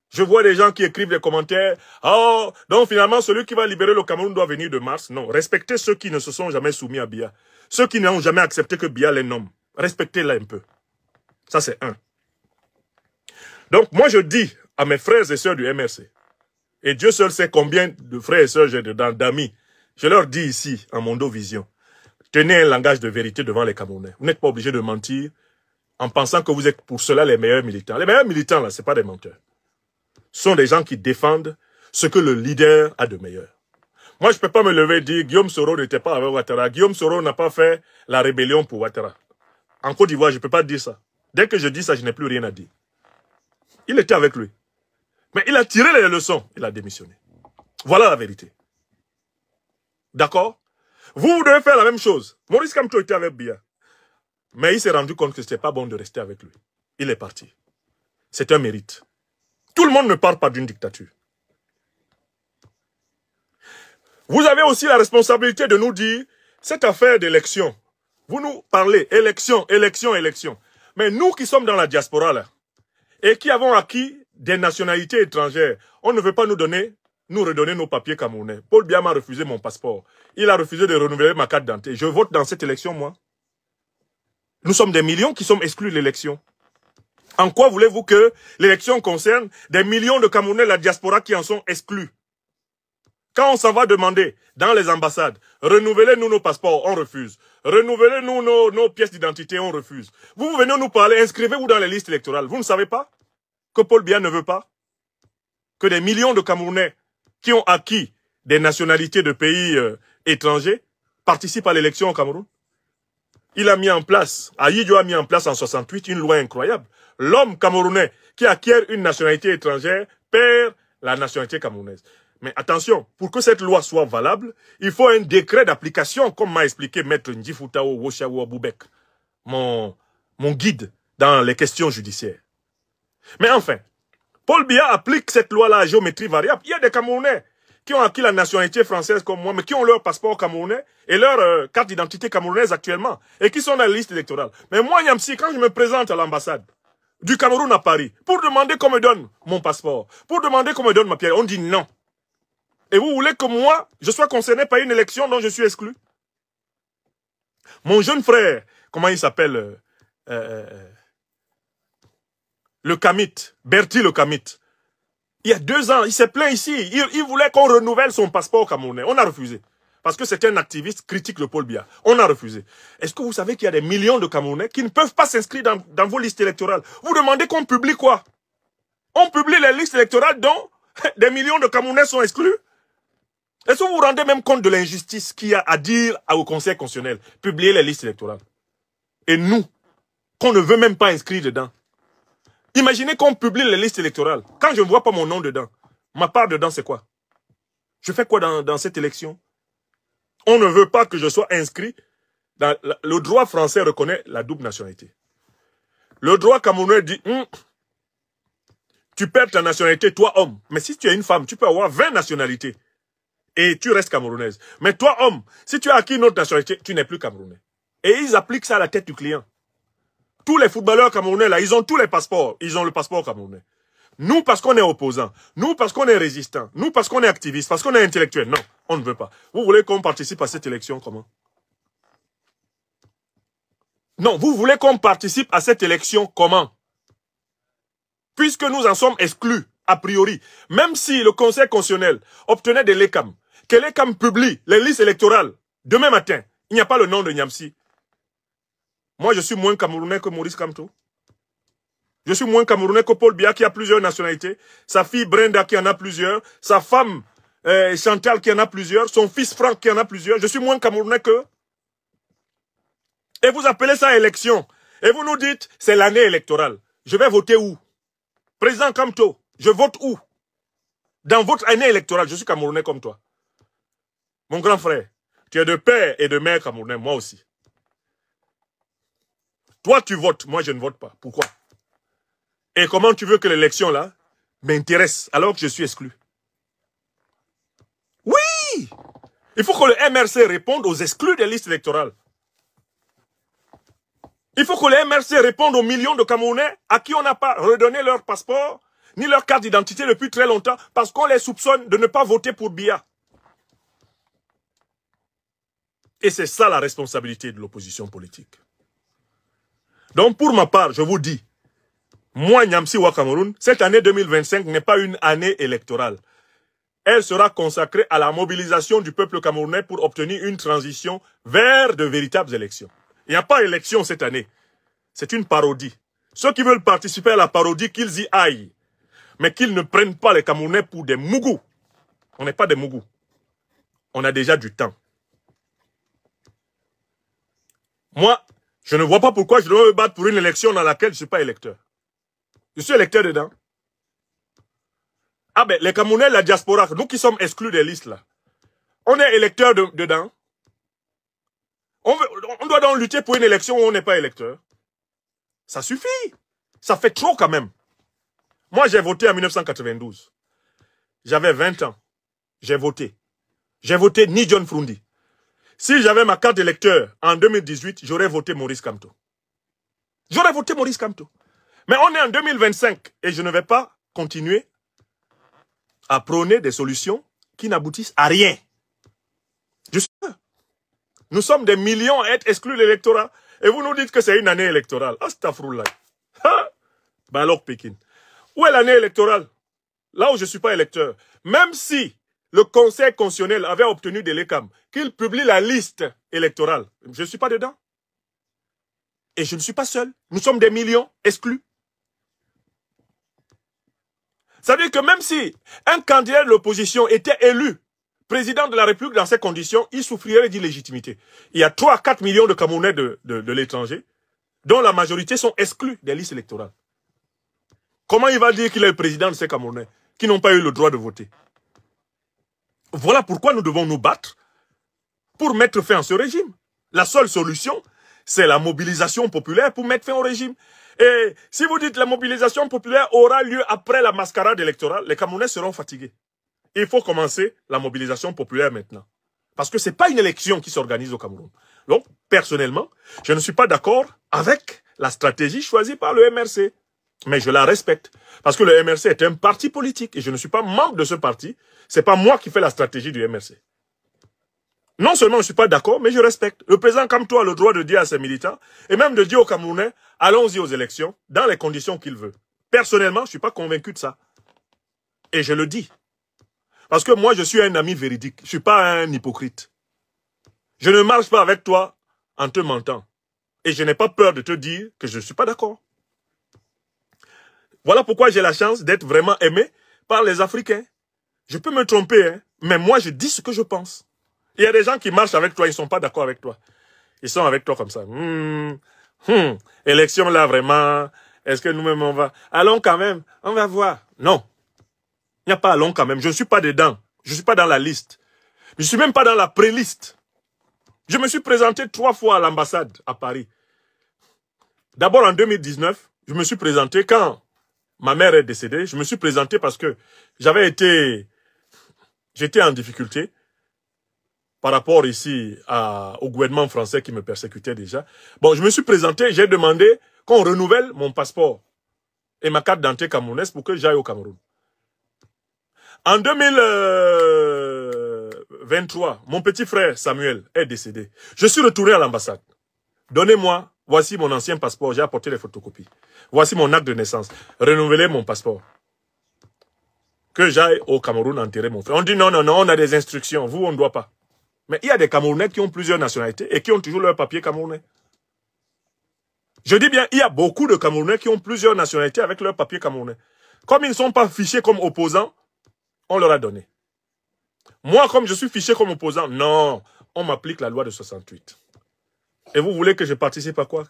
Je vois des gens qui écrivent des commentaires. « Oh, donc finalement, celui qui va libérer le Cameroun doit venir de Mars. » Non, respectez ceux qui ne se sont jamais soumis à Biya. Ceux qui n'ont jamais accepté que Biya les nomme. Respectez-les un peu. Ça, c'est un. Donc, moi, je dis à mes frères et sœurs du MRC, et Dieu seul sait combien de frères et sœurs j'ai d'amis, je leur dis ici, en Mondo Vision, tenez un langage de vérité devant les Camerounais. Vous n'êtes pas obligés de mentir en pensant que vous êtes pour cela les meilleurs militants. Les meilleurs militants, là, ce n'est pas des menteurs. Ce sont des gens qui défendent ce que le leader a de meilleur. Moi, je ne peux pas me lever et dire Guillaume Soro n'était pas avec Ouattara. Guillaume Soro n'a pas fait la rébellion pour Ouattara. En Côte d'Ivoire, je ne peux pas dire ça. Dès que je dis ça, je n'ai plus rien à dire. Il était avec lui. Mais il a tiré les leçons. Il a démissionné. Voilà la vérité. D'accord? Vous devez faire la même chose. Maurice Kamto était avec Biya. Mais il s'est rendu compte que ce n'était pas bon de rester avec lui. Il est parti. C'est un mérite. Tout le monde ne part pas d'une dictature. Vous avez aussi la responsabilité de nous dire, cette affaire d'élection, vous nous parlez, élection, élection, élection. Mais nous qui sommes dans la diaspora là, et qui avons acquis des nationalités étrangères, on ne veut pas nous redonner nos papiers camerounais. Paul Biya m'a refusé mon passeport. Il a refusé de renouveler ma carte d'identité. Je vote dans cette élection, moi. Nous sommes des millions qui sommes exclus de l'élection. En quoi voulez-vous que l'élection concerne des millions de Camerounais de la diaspora qui en sont exclus? Quand on s'en va demander dans les ambassades, renouvelez-nous nos passeports, on refuse. Renouvelez-nous nos pièces d'identité, on refuse. Vous venez nous parler, inscrivez-vous dans les listes électorales. Vous ne savez pas que Paul Biya ne veut pas que des millions de Camerounais qui ont acquis des nationalités de pays étrangers participent à l'élection au Cameroun? Il a mis en place, Ahidjo a mis en place en 68 une loi incroyable. L'homme camerounais qui acquiert une nationalité étrangère perd la nationalité camerounaise. Mais attention, pour que cette loi soit valable, il faut un décret d'application, comme m'a expliqué Maître Ndjifutao Woshawo Boubek, mon guide dans les questions judiciaires. Mais enfin, Paul Biya applique cette loi-là à géométrie variable. Il y a des Camerounais qui ont acquis la nationalité française comme moi, mais qui ont leur passeport camerounais et leur carte d'identité camerounaise actuellement, et qui sont dans la liste électorale. Mais moi, Niamsi, quand je me présente à l'ambassade du Cameroun à Paris, pour demander qu'on me donne mon passeport, pour demander qu'on me donne ma pierre, on dit non. Et vous voulez que moi, je sois concerné par une élection dont je suis exclu? Mon jeune frère, comment il s'appelle le Kamit, Bertie le Kamit. Il y a 2 ans, il s'est plaint ici. Il voulait qu'on renouvelle son passeport camerounais. On a refusé. Parce que c'était un activiste critique de Paul Biya. On a refusé. Est-ce que vous savez qu'il y a des millions de Camerounais qui ne peuvent pas s'inscrire dans vos listes électorales? Vous demandez qu'on publie quoi? On publie les listes électorales dont des millions de Camerounais sont exclus? Est-ce que vous vous rendez même compte de l'injustice qu'il y a à dire au Conseil constitutionnel? Publier les listes électorales. Et nous, qu'on ne veut même pas inscrire dedans. Imaginez qu'on publie les listes électorales. Quand je ne vois pas mon nom dedans, ma part dedans, c'est quoi? Je fais quoi dans cette élection? On ne veut pas que je sois inscrit. Le droit français reconnaît la double nationalité. Le droit camerounais dit, tu perds ta nationalité, toi homme. Mais si tu es une femme, tu peux avoir 20 nationalités. Et tu restes camerounaise. Mais toi homme, si tu as acquis une autre nationalité, tu n'es plus camerounais. Et ils appliquent ça à la tête du client. Tous les footballeurs camerounais, là, ils ont tous les passeports. Ils ont le passeport camerounais. Nous, parce qu'on est opposants. Nous, parce qu'on est résistants. Nous, parce qu'on est activistes. Parce qu'on est intellectuels. Non, on ne veut pas. Vous voulez qu'on participe à cette élection comment? Non, vous voulez qu'on participe à cette élection comment? Puisque nous en sommes exclus, a priori. Même si le Conseil constitutionnel obtenait des LECAM, que l'ECAM publie les listes électorales demain matin, il n'y a pas le nom de Niamsi. Moi, je suis moins camerounais que Maurice Kamto. Je suis moins camerounais que Paul Biya qui a plusieurs nationalités. Sa fille Brenda qui en a plusieurs. Sa femme Chantal qui en a plusieurs. Son fils Franck qui en a plusieurs. Je suis moins camerounais qu'eux. Et vous appelez ça élection. Et vous nous dites, c'est l'année électorale. Je vais voter où? Président Kamto, je vote où? Dans votre année électorale, je suis camerounais comme toi. Mon grand frère, tu es de père et de mère camerounais, moi aussi. Toi, tu votes, moi, je ne vote pas. Pourquoi? Et comment tu veux que l'élection, là, m'intéresse alors que je suis exclu? Oui! Il faut que le MRC réponde aux exclus des listes électorales. Il faut que le MRC réponde aux millions de Camerounais à qui on n'a pas redonné leur passeport, ni leur carte d'identité depuis très longtemps, parce qu'on les soupçonne de ne pas voter pour Biya. Et c'est ça la responsabilité de l'opposition politique. Donc pour ma part, je vous dis, moi, Niamsi Wa Cameroun, cette année 2025 n'est pas une année électorale. Elle sera consacrée à la mobilisation du peuple camerounais pour obtenir une transition vers de véritables élections. Il n'y a pas d'élection cette année. C'est une parodie. Ceux qui veulent participer à la parodie, qu'ils y aillent. Mais qu'ils ne prennent pas les Camerounais pour des mougous. On n'est pas des mougous. On a déjà du temps. Moi, je ne vois pas pourquoi je dois me battre pour une élection dans laquelle je ne suis pas électeur. Je suis électeur dedans. Ah ben, les Camerounais, la diaspora, nous qui sommes exclus des listes là, on est électeur dedans. On doit donc lutter pour une élection où on n'est pas électeur. Ça suffit. Ça fait trop quand même. Moi, j'ai voté en 1992. J'avais 20 ans. J'ai voté. J'ai voté ni John Frundi. Si j'avais ma carte d'électeur en 2018, j'aurais voté Maurice Kamto. J'aurais voté Maurice Kamto. Mais on est en 2025 et je ne vais pas continuer à prôner des solutions qui n'aboutissent à rien. Je suis là. Nous sommes des millions à être exclus de l'électorat. Et vous nous dites que c'est une année électorale. Astaghfirullah. Ben alors Pékin. Où est l'année électorale? Là où je ne suis pas électeur. Même si le Conseil constitutionnel avait obtenu de l'ECAM qu'il publie la liste électorale, je ne suis pas dedans. Et je ne suis pas seul. Nous sommes des millions exclus. Ça veut dire que même si un candidat de l'opposition était élu président de la République dans ces conditions, il souffrirait d'illégitimité. Il y a 3 à 4 millions de Camerounais de l'étranger, dont la majorité sont exclus des listes électorales. Comment il va dire qu'il est le président de ces Camerounais qui n'ont pas eu le droit de voter? Voilà pourquoi nous devons nous battre pour mettre fin à ce régime. La seule solution, c'est la mobilisation populaire pour mettre fin au régime. Et si vous dites que la mobilisation populaire aura lieu après la mascarade électorale, les Camerounais seront fatigués. Il faut commencer la mobilisation populaire maintenant. Parce que ce n'est pas une élection qui s'organise au Cameroun. Donc, personnellement, je ne suis pas d'accord avec la stratégie choisie par le MRC. Mais je la respecte. Parce que le MRC est un parti politique et je ne suis pas membre de ce parti. Ce n'est pas moi qui fais la stratégie du MRC. Non seulement je ne suis pas d'accord, mais je respecte. Le président Kamto a le droit de dire à ses militants et même de dire aux Camerounais, allons-y aux élections dans les conditions qu'il veut. Personnellement, je ne suis pas convaincu de ça. Et je le dis. Parce que moi, je suis un ami véridique. Je ne suis pas un hypocrite. Je ne marche pas avec toi en te mentant. Et je n'ai pas peur de te dire que je ne suis pas d'accord. Voilà pourquoi j'ai la chance d'être vraiment aimé par les Africains. Je peux me tromper, hein, mais moi, je dis ce que je pense. Il y a des gens qui marchent avec toi, ils ne sont pas d'accord avec toi. Ils sont avec toi comme ça. Élection là, vraiment, est-ce que nous-mêmes on va... Allons quand même, on va voir. Non. Il n'y a pas allons quand même. Je ne suis pas dedans. Je ne suis pas dans la liste. Je ne suis même pas dans la pré-liste. Je me suis présenté 3 fois à l'ambassade à Paris. D'abord en 2019, je me suis présenté quand ma mère est décédée. Je me suis présenté parce que j'étais en difficulté par rapport ici au gouvernement français qui me persécutait déjà. Bon, je me suis présenté, j'ai demandé qu'on renouvelle mon passeport et ma carte d'identité camerounaise pour que j'aille au Cameroun. En 2023, mon petit frère Samuel est décédé. Je suis retourné à l'ambassade. Donnez-moi, voici mon ancien passeport, j'ai apporté les photocopies. Voici mon acte de naissance. Renouvelez mon passeport. Que j'aille au Cameroun enterrer mon frère. On dit non, non, non, on a des instructions. Vous, on ne doit pas. Mais il y a des Camerounais qui ont plusieurs nationalités et qui ont toujours leur papier camerounais. Je dis bien, il y a beaucoup de Camerounais qui ont plusieurs nationalités avec leur papier camerounais. Comme ils ne sont pas fichés comme opposants, on leur a donné. Moi, comme je suis fiché comme opposant, non, on m'applique la loi de 68. Et vous voulez que je participe à quoi?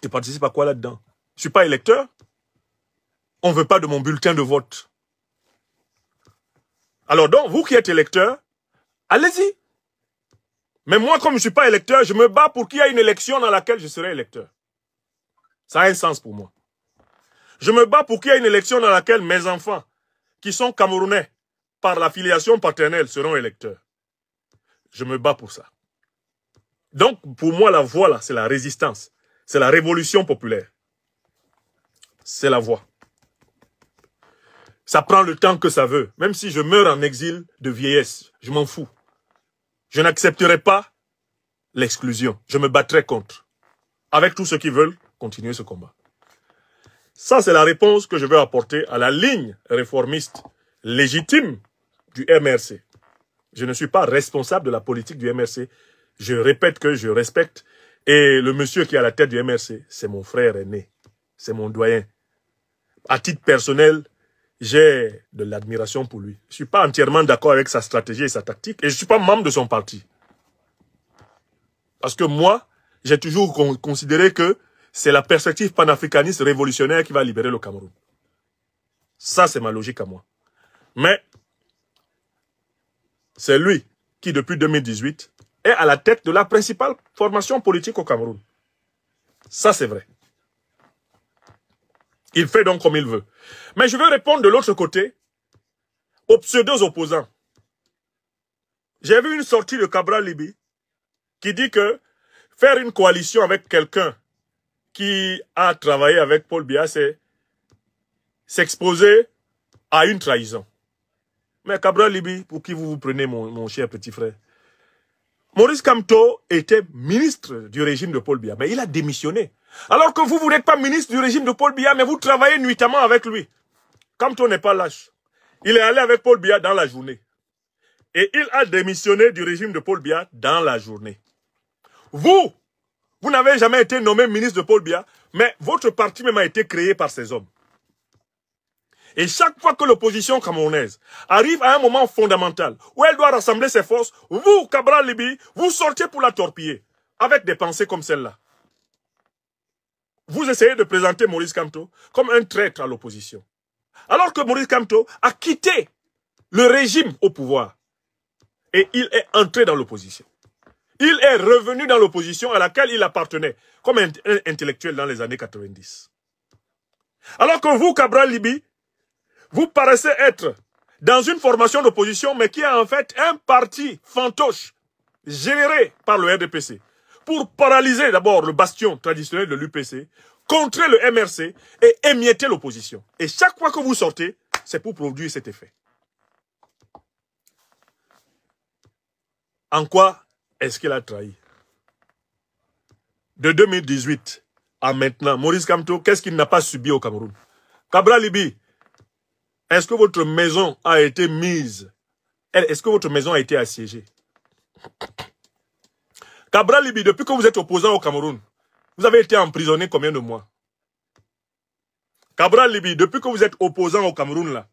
Je participe à quoi là-dedans? Je ne suis pas électeur. On ne veut pas de mon bulletin de vote. Alors donc, vous qui êtes électeur, allez-y. Mais moi, comme je ne suis pas électeur, je me bats pour qu'il y ait une élection dans laquelle je serai électeur. Ça a un sens pour moi. Je me bats pour qu'il y ait une élection dans laquelle mes enfants, qui sont Camerounais, par la filiation paternelle, seront électeurs. Je me bats pour ça. Donc, pour moi, la voie, là, c'est la résistance. C'est la révolution populaire. C'est la voie. Ça prend le temps que ça veut. Même si je meurs en exil de vieillesse, je m'en fous. Je n'accepterai pas l'exclusion. Je me battrai contre. Avec tous ceux qui veulent continuer ce combat. Ça, c'est la réponse que je veux apporter à la ligne réformiste légitime du MRC. Je ne suis pas responsable de la politique du MRC. Je répète que je respecte. Et le monsieur qui est à la tête du MRC, c'est mon frère aîné. C'est mon doyen. À titre personnel, j'ai de l'admiration pour lui. Je ne suis pas entièrement d'accord avec sa stratégie et sa tactique. Et je ne suis pas membre de son parti. Parce que moi, j'ai toujours considéré que c'est la perspective panafricaniste révolutionnaire qui va libérer le Cameroun. Ça, c'est ma logique à moi. Mais c'est lui qui, depuis 2018, est à la tête de la principale formation politique au Cameroun. Ça, c'est vrai. Il fait donc comme il veut. Mais je veux répondre de l'autre côté aux pseudo-opposants. J'ai vu une sortie de Cabral Libby qui dit que faire une coalition avec quelqu'un qui a travaillé avec Paul Biya, c'est s'exposer à une trahison. Mais Cabral Libby, pour qui vous vous prenez, mon cher petit frère? Maurice Kamto était ministre du régime de Paul Biya, mais il a démissionné. Alors que vous n'êtes pas ministre du régime de Paul Biya, mais vous travaillez nuitamment avec lui. Kamto n'est pas lâche. Il est allé avec Paul Biya dans la journée. Et il a démissionné du régime de Paul Biya dans la journée. Vous n'avez jamais été nommé ministre de Paul Biya, mais votre parti même a été créé par ces hommes. Et chaque fois que l'opposition camerounaise arrive à un moment fondamental où elle doit rassembler ses forces, vous, Cabral Libby, vous sortez pour la torpiller avec des pensées comme celle-là. Vous essayez de présenter Maurice Kamto comme un traître à l'opposition. Alors que Maurice Kamto a quitté le régime au pouvoir et il est entré dans l'opposition. Il est revenu dans l'opposition à laquelle il appartenait comme un intellectuel dans les années 90. Alors que vous, Cabral Libby, vous paraissez être dans une formation d'opposition, mais qui est en fait un parti fantoche, généré par le RDPC, pour paralyser d'abord le bastion traditionnel de l'UPC, contrer le MRC et émietter l'opposition. Et chaque fois que vous sortez, c'est pour produire cet effet. En quoi est-ce qu'il a trahi? De 2018 à maintenant, Maurice Kamto, qu'est-ce qu'il n'a pas subi au Cameroun? Cabral Libi, est-ce que votre maison a été mise? Est-ce que votre maison a été assiégée? Cabral Libi, depuis que vous êtes opposant au Cameroun, vous avez été emprisonné combien de mois? Cabral Libi, depuis que vous êtes opposant au Cameroun, là,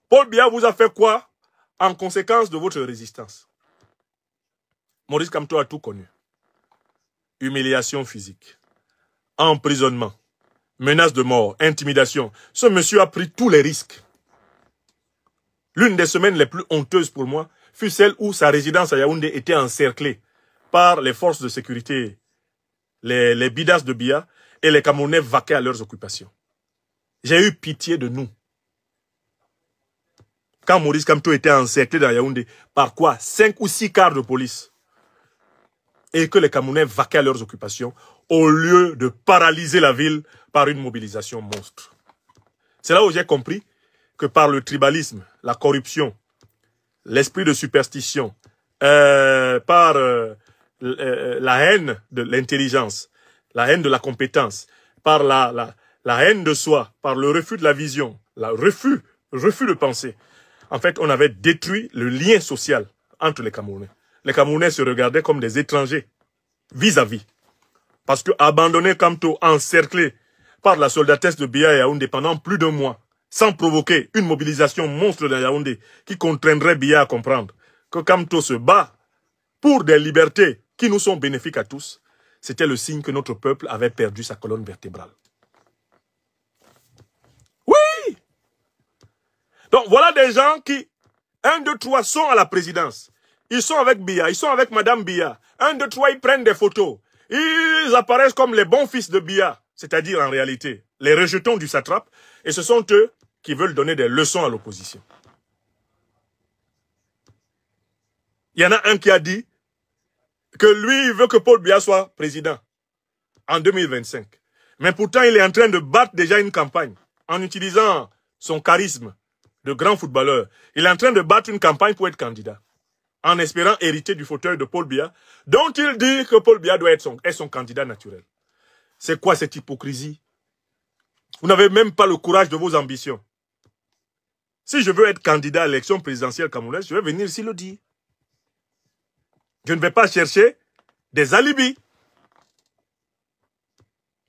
Paul Biya vous a fait quoi en conséquence de votre résistance? Maurice Kamto a tout connu. Humiliation physique, emprisonnement, menace de mort, intimidation. Ce monsieur a pris tous les risques. L'une des semaines les plus honteuses pour moi fut celle où sa résidence à Yaoundé était encerclée par les forces de sécurité, les bidas de Biya, et les Camerounais vaquaient à leurs occupations. J'ai eu pitié de nous. Quand Maurice Kamto était encerclé dans Yaoundé, par quoi? 5 ou 6 quarts de police. Et que les Camerounais vaquaient à leurs occupations, au lieu de paralyser la ville par une mobilisation monstre. C'est là où j'ai compris que par le tribalisme, la corruption, l'esprit de superstition, par la haine de l'intelligence, la haine de la compétence, par la haine de soi, par le refus de la vision, le refus de penser. En fait, on avait détruit le lien social entre les Camerounais. Les Camerounais se regardaient comme des étrangers vis-à-vis. Parce que abandonner Kamto, encerclé par la soldatesse de Biya et Yaoundé pendant plus d'un mois, sans provoquer une mobilisation monstre dans Yaoundé qui contraindrait Biya à comprendre que Kamto se bat pour des libertés qui nous sont bénéfiques à tous, c'était le signe que notre peuple avait perdu sa colonne vertébrale. Oui! Donc voilà des gens qui, 1, 2, 3, sont à la présidence. Ils sont avec Biya, ils sont avec Madame Biya. 1, 2, 3, ils prennent des photos. Ils apparaissent comme les bons fils de Biya. C'est-à-dire, en réalité, les rejetons du satrape. Et ce sont eux qui veulent donner des leçons à l'opposition. Il y en a un qui a dit que lui, il veut que Paul Biya soit président en 2025. Mais pourtant, il est en train de battre déjà une campagne en utilisant son charisme de grand footballeur. Il est en train de battre une campagne pour être candidat, en espérant hériter du fauteuil de Paul Biya, dont il dit que Paul Biya doit être son candidat naturel. C'est quoi cette hypocrisie? Vous n'avez même pas le courage de vos ambitions. Si je veux être candidat à l'élection présidentielle camerounaise, je vais venir ici le dire. Je ne vais pas chercher des alibis.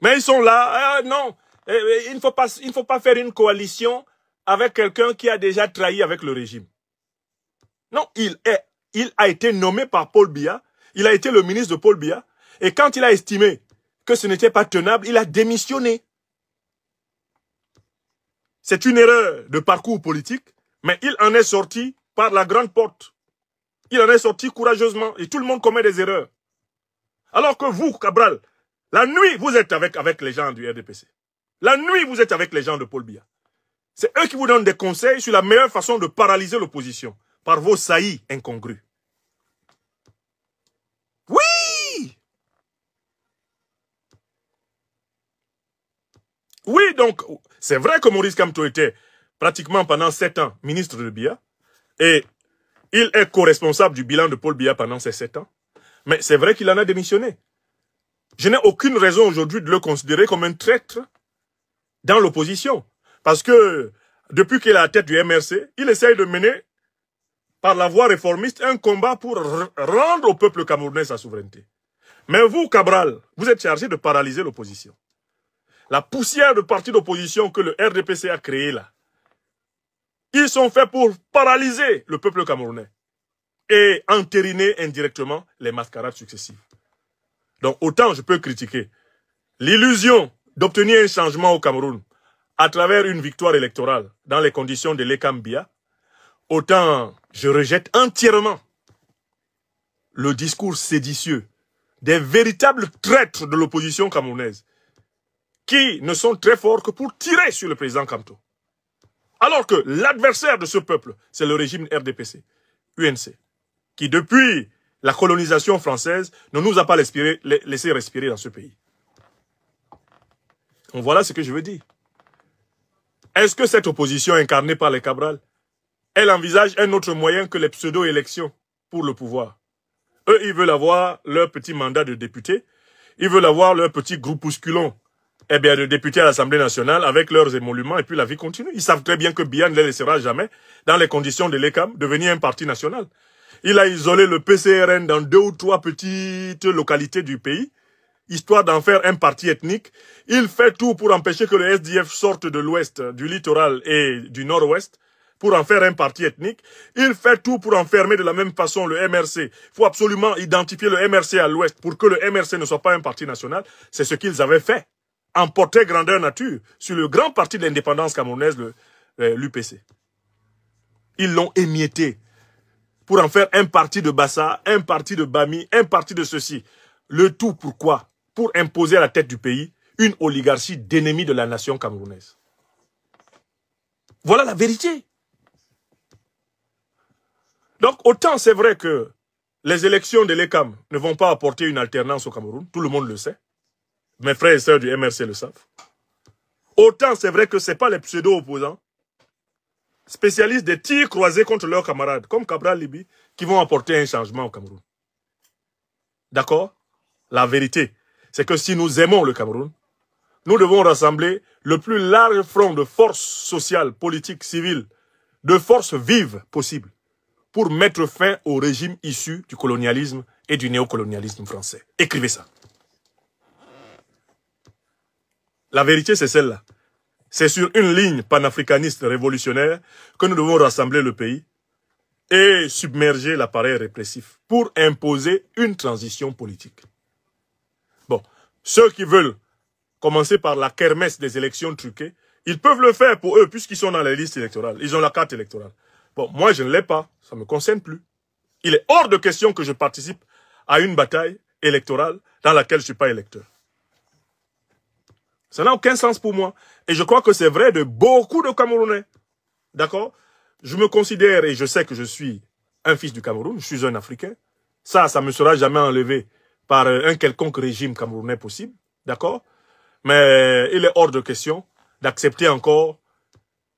Mais ils sont là. Non, il ne faut pas faire une coalition avec quelqu'un qui a déjà trahi avec le régime. Non, il a été nommé par Paul Biya. Il a été le ministre de Paul Biya. Et quand il a estimé que ce n'était pas tenable, il a démissionné. C'est une erreur de parcours politique, mais il en est sorti par la grande porte. Il en est sorti courageusement et tout le monde commet des erreurs. Alors que vous, Cabral, la nuit, vous êtes avec les gens du RDPC. La nuit, vous êtes avec les gens de Paul Biya. C'est eux qui vous donnent des conseils sur la meilleure façon de paralyser l'opposition par vos saillies incongrus. Oui! Oui, donc, c'est vrai que Maurice Kamto était pratiquement pendant 7 ans ministre de Biya et il est co-responsable du bilan de Paul Biya pendant ces 7 ans. Mais c'est vrai qu'il en a démissionné. Je n'ai aucune raison aujourd'hui de le considérer comme un traître dans l'opposition. Parce que depuis qu'il est à la tête du MRC, il essaye de mener par la voie réformiste un combat pour rendre au peuple camerounais sa souveraineté. Mais vous, Cabral, vous êtes chargé de paralyser l'opposition. La poussière de partis d'opposition que le RDPC a créé là, ils sont faits pour paralyser le peuple camerounais et entériner indirectement les mascarades successives. Donc autant je peux critiquer l'illusion d'obtenir un changement au Cameroun à travers une victoire électorale dans les conditions de l'Ekam Biya, autant je rejette entièrement le discours séditieux des véritables traîtres de l'opposition camerounaise qui ne sont très forts que pour tirer sur le président Kamto. Alors que l'adversaire de ce peuple, c'est le régime RDPC, UNC, qui depuis la colonisation française ne nous a pas laissé respirer dans ce pays. Donc voilà ce que je veux dire. Est-ce que cette opposition incarnée par les Cabral, elle envisage un autre moyen que les pseudo-élections pour le pouvoir? Eux, ils veulent avoir leur petit mandat de député, ils veulent avoir leur petit groupusculon de députés à l'Assemblée nationale avec leurs émoluments et puis la vie continue. Ils savent très bien que Biya ne les laissera jamais, dans les conditions de l'ECAM, devenir un parti national. Il a isolé le PCRN dans 2 ou 3 petites localités du pays, histoire d'en faire un parti ethnique. Il fait tout pour empêcher que le SDF sorte de l'ouest, du littoral et du nord-ouest, pour en faire un parti ethnique. Il fait tout pour enfermer de la même façon le MRC. Il faut absolument identifier le MRC à l'ouest pour que le MRC ne soit pas un parti national. C'est ce qu'ils avaient fait, en portée grandeur nature, sur le grand parti de l'indépendance camerounaise, l'UPC. Ils l'ont émietté pour en faire un parti de Bassa, un parti de Bami, un parti de ceci. Le tout pourquoi? Pour imposer à la tête du pays une oligarchie d'ennemis de la nation camerounaise. Voilà la vérité. Donc, autant c'est vrai que les élections de l'ECAM ne vont pas apporter une alternance au Cameroun, tout le monde le sait. Mes frères et sœurs du MRC le savent. Autant c'est vrai que ce n'est pas les pseudo-opposants, spécialistes des tirs croisés contre leurs camarades, comme Cabral Libi, qui vont apporter un changement au Cameroun. D'accord? La vérité, c'est que si nous aimons le Cameroun, nous devons rassembler le plus large front de forces sociales, politiques, civiles, de forces vives possibles, pour mettre fin au régime issu du colonialisme et du néocolonialisme français. Écrivez ça. La vérité, c'est celle-là. C'est sur une ligne panafricaniste révolutionnaire que nous devons rassembler le pays et submerger l'appareil répressif pour imposer une transition politique. Bon, ceux qui veulent commencer par la kermesse des élections truquées, ils peuvent le faire pour eux puisqu'ils sont dans les listes électorales. Ils ont la carte électorale. Bon, moi je ne l'ai pas, ça ne me concerne plus. Il est hors de question que je participe à une bataille électorale dans laquelle je ne suis pas électeur. Ça n'a aucun sens pour moi. Et je crois que c'est vrai de beaucoup de Camerounais. D'accord? Je me considère et je sais que je suis un fils du Cameroun, je suis un Africain. Ça ne me sera jamais enlevé par un quelconque régime camerounais possible. D'accord? Mais il est hors de question d'accepter encore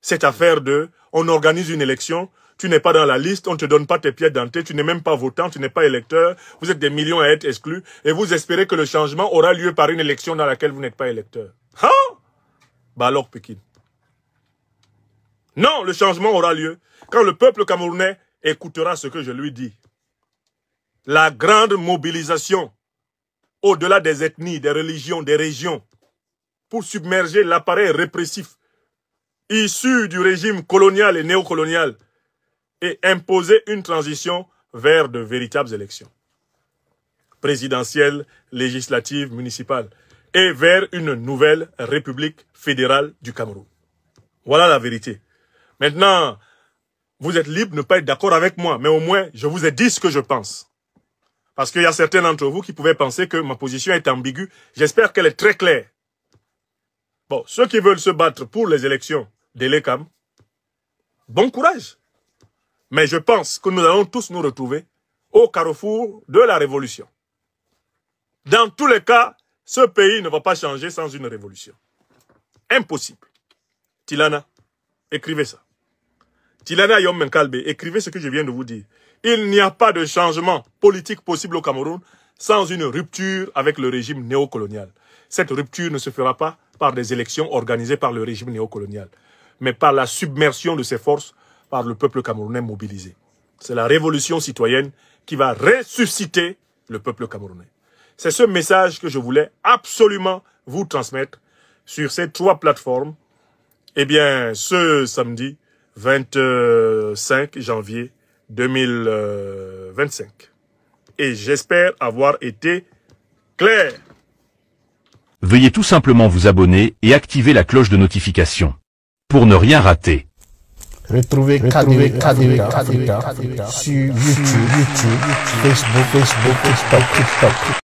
cette affaire de on organise une élection, tu n'es pas dans la liste, on ne te donne pas tes pieds d'entrée, tu n'es même pas votant, tu n'es pas électeur, vous êtes des millions à être exclus et vous espérez que le changement aura lieu par une élection dans laquelle vous n'êtes pas électeur. Hein? Bah alors, Pékin. Non, le changement aura lieu quand le peuple camerounais écoutera ce que je lui dis. La grande mobilisation au-delà des ethnies, des religions, des régions pour submerger l'appareil répressif issu du régime colonial et néocolonial et imposer une transition vers de véritables élections présidentielles, législatives, municipales et vers une nouvelle République fédérale du Cameroun. Voilà la vérité. Maintenant, vous êtes libre de ne pas être d'accord avec moi, mais au moins, je vous ai dit ce que je pense. Parce qu'il y a certains d'entre vous qui pouvaient penser que ma position est ambiguë. J'espère qu'elle est très claire. Bon, ceux qui veulent se battre pour les élections de l'ECAM, bon courage. Mais je pense que nous allons tous nous retrouver au carrefour de la révolution. Dans tous les cas, ce pays ne va pas changer sans une révolution. Impossible. Tilana, écrivez ça. Tilana Yom Menkalbe, écrivez ce que je viens de vous dire. Il n'y a pas de changement politique possible au Cameroun sans une rupture avec le régime néocolonial. Cette rupture ne se fera pas par des élections organisées par le régime néocolonial, mais par la submersion de ses forces par le peuple camerounais mobilisé. C'est la révolution citoyenne qui va ressusciter le peuple camerounais. C'est ce message que je voulais absolument vous transmettre sur ces 3 plateformes. Eh bien, ce samedi 25 janvier 2025. Et j'espère avoir été clair. Veuillez tout simplement vous abonner et activer la cloche de notification pour ne rien rater. Retrouvez KDV sur YouTube, Facebook, TikTok.